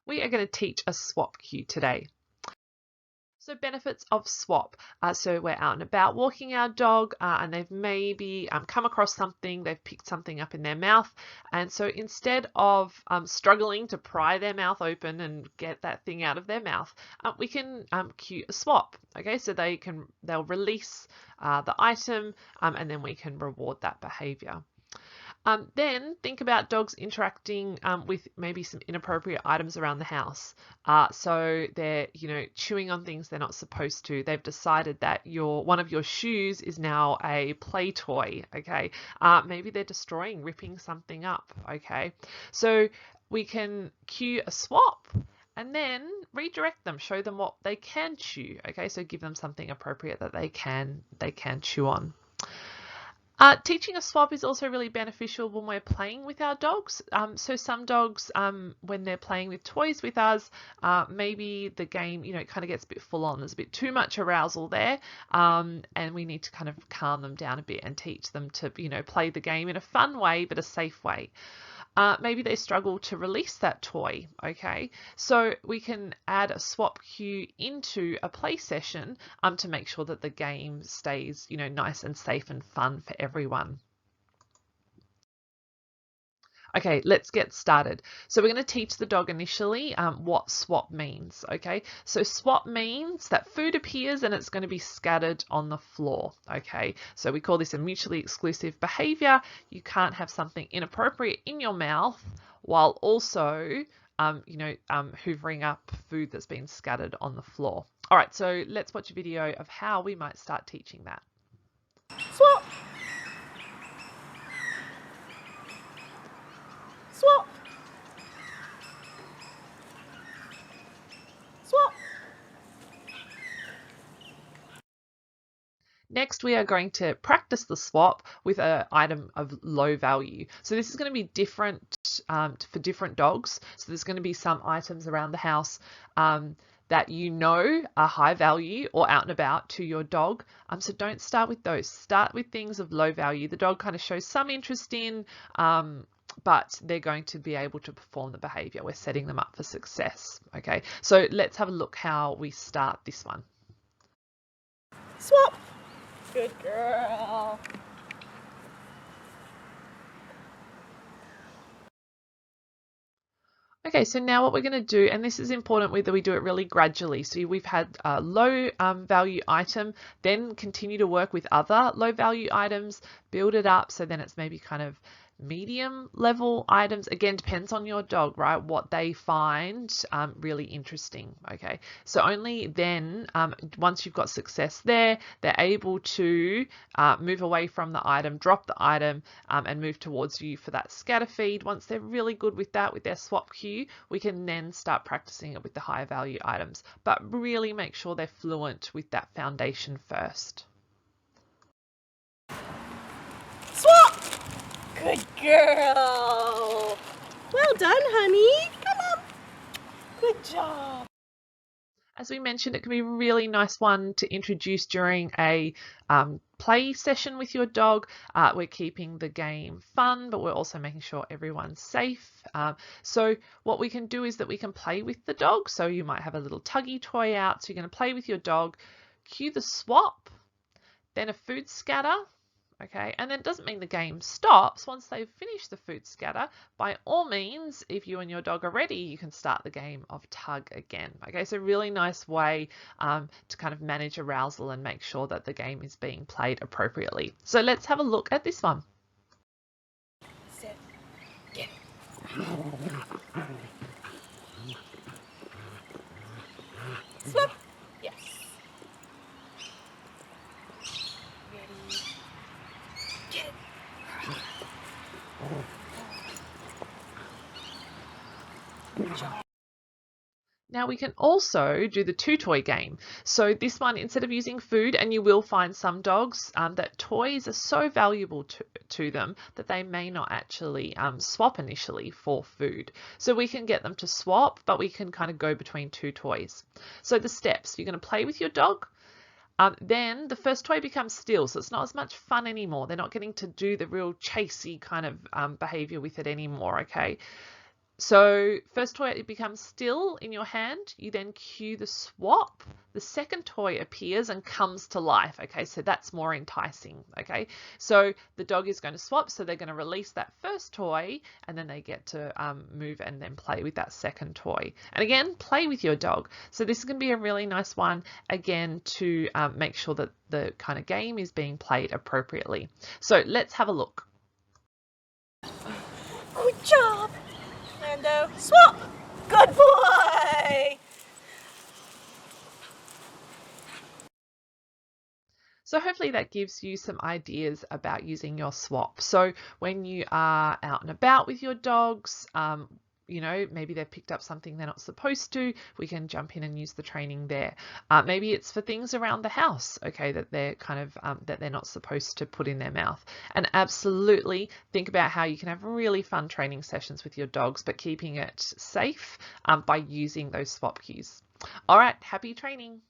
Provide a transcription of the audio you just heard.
We are going to teach a swap cue today. So benefits of swap. So we're out and about walking our dog and they've maybe come across something, they've picked something up in their mouth. And so instead of struggling to pry their mouth open and get that thing out of their mouth, we can cue a swap. Okay, so they'll release the item and then we can reward that behavior. Then think about dogs interacting with maybe some inappropriate items around the house. So they're, chewing on things they're not supposed to. They've decided that one of your shoes is now a play toy. Okay, maybe they're destroying, ripping something up. Okay, so we can cue a swap. And then redirect them, show them what they can chew. Okay, so give them something appropriate that they can chew on. Teaching a swap is also really beneficial when we're playing with our dogs. So some dogs, when they're playing with toys with us, maybe the game, kind of gets a bit full on. There's a bit too much arousal there, and we need to kind of calm them down a bit and teach them to, play the game in a fun way, but a safe way. Maybe they struggle to release that toy, okay? So we can add a swap cue into a play session to make sure that the game stays, nice and safe and fun for everyone. Okay, let's get started. So we're going to teach the dog initially what swap means, okay? So swap means that food appears and it's going to be scattered on the floor, okay? So we call this a mutually exclusive behavior. You can't have something inappropriate in your mouth while also, hoovering up food that's been scattered on the floor. All right, so let's watch a video of how we might start teaching that. Swap! Swap! Swap! Next, we are going to practice the swap with an item of low value. So this is going to be different for different dogs. So there's going to be some items around the house that are high value or out and about to your dog. So don't start with those. Start with things of low value. The dog kind of shows some interest in, but they're going to be able to perform the behavior. We're setting them up for success. Okay, so let's have a look how we start this one. Swap! Good girl. Okay, so now what we're going to do, and this is important whether we do it really gradually. So we've had a low value item, then continue to work with other low value items, build it up. So then it's maybe kind of medium level items. Again, depends on your dog, right? What they find really interesting. Okay, so only then, once you've got success there, they're able to move away from the item, drop the item, and move towards you for that scatter feed. Once they're really good with that, with their swap cue, we can then start practicing it with the higher value items, but really make sure they're fluent with that foundation first. Swap! Good girl. Well done, honey. Come on. Good job. As we mentioned, it can be a really nice one to introduce during a play session with your dog. We're keeping the game fun, but we're also making sure everyone's safe. So what we can do is that we can play with the dog. So you might have a little tuggy toy out. So you're going to play with your dog, cue the swap, then a food scatter. Okay, and then it doesn't mean the game stops once they've finished the food scatter. By all means, if you and your dog are ready, you can start the game of tug again. Okay, so really nice way to kind of manage arousal and make sure that the game is being played appropriately. So let's have a look at this one. Sit. Get. Swap. Yes. Ready. Get it. Good job. Now we can also do the two toy game. So this one, instead of using food, and you will find some dogs that toys are so valuable to them that they may not actually swap initially for food. So we can get them to swap, but we can kind of go between two toys. So the steps, you're going to play with your dog. Then the first toy becomes still, so it's not as much fun anymore. They're not getting to do the real chasey kind of behavior with it anymore, okay? So first toy, it becomes still in your hand. You then cue the swap. The second toy appears and comes to life. Okay, so that's more enticing. Okay, so the dog is going to swap, so they're going to release that first toy, and then they get to move and then play with that second toy. And again, play with your dog. So this is going to be a really nice one, again, to make sure that the kind of game is being played appropriately. So let's have a look. Good job. Lando, swap. Good boy. So hopefully that gives you some ideas about using your swap. So when you are out and about with your dogs, you know, maybe they've picked up something they're not supposed to, we can jump in and use the training there. Maybe it's for things around the house, okay, that they're kind of, that they're not supposed to put in their mouth. And absolutely think about how you can have really fun training sessions with your dogs, but keeping it safe by using those swap cues. All right, happy training.